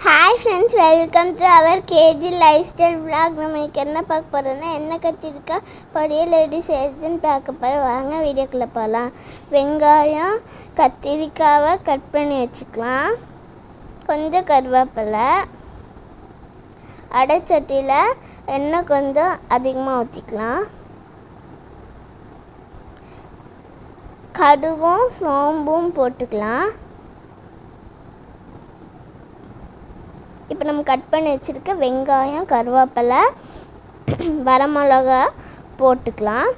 Hi friends, welcome to our KG lifestyle vlog. நம்ம என்ன பார்க்க போகிறோன்னா என்ன கத்திரிக்காய் பொரியல் எப்படி செய்யுதுன்னு பார்க்க போகிறோம். வாங்க வீடியோக்குள்ளே போகலாம். வெங்காயம் கத்திரிக்காவை கட் பண்ணி வச்சுக்கலாம். கொஞ்சம் கருவேப்பிலை, அடைச்சட்டியில் எண்ணெய் கொஞ்சம் அதிகமாக ஊற்றிக்கலாம். கடுகும் சோம்பும் போட்டுக்கலாம். இப்போ நம்ம கட் பண்ணி வச்சுருக்க வெங்காயம், கருவேப்பிலை, வரமிளகா போட்டுக்கலாம்.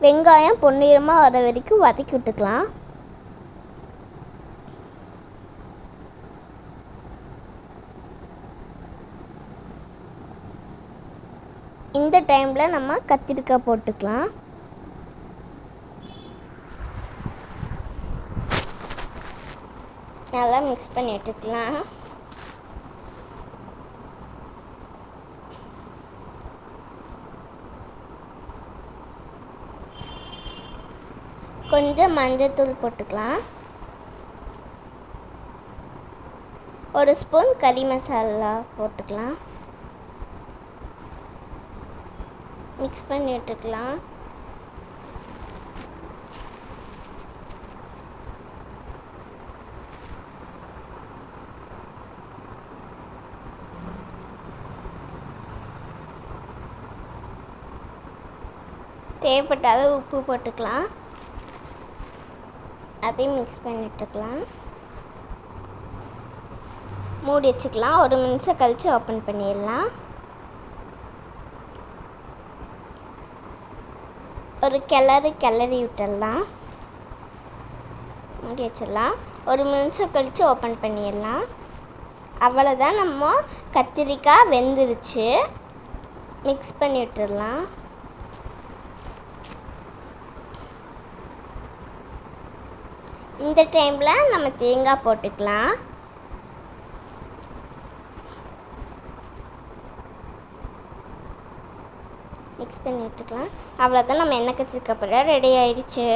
வெங்காயம் பொன்னிறமாக வர வரைக்கும் வதக்கி விட்டுக்கலாம். இந்த டைமில் நம்ம கத்திரிக்காய் போட்டுக்கலாம். நல்லா மிக்ஸ் பண்ணி விட்டுக்கலாம். கொஞ்சம் மஞ்சள்தூள் போட்டுக்கலாம். ஒரு ஸ்பூன் கறி மசாலா போட்டுக்கலாம். மிக்ஸ் பண்ணி விட்டுக்கலாம். தேவைப்பட்ட அளவு உப்பு போட்டுக்கலாம். அதையும் மிக்ஸ் பண்ணிட்டுக்கலாம். மூடி வச்சுக்கலாம். ஒரு நிமிஷம் கழித்து ஓப்பன் பண்ணிடலாம். ஒரு கிளறி விட்டுடலாம். மூடி வச்சிடலாம். ஒரு நிமிஷம் கழித்து ஓப்பன் பண்ணிடலாம். அவ்வளோதான், நம்ம கத்திரிக்காய் வெந்துருச்சு. மிக்ஸ் பண்ணி விட்டுடலாம். இந்த டைமில் நம்ம தேங்காய் போட்டுக்கலாம். மிக்ஸ் பண்ணி விட்டுக்கலாம். அவ்வளோதான், நம்ம எண்ணெய் கத்திரிக்காய் போட ரெடி ஆயிடுச்சு.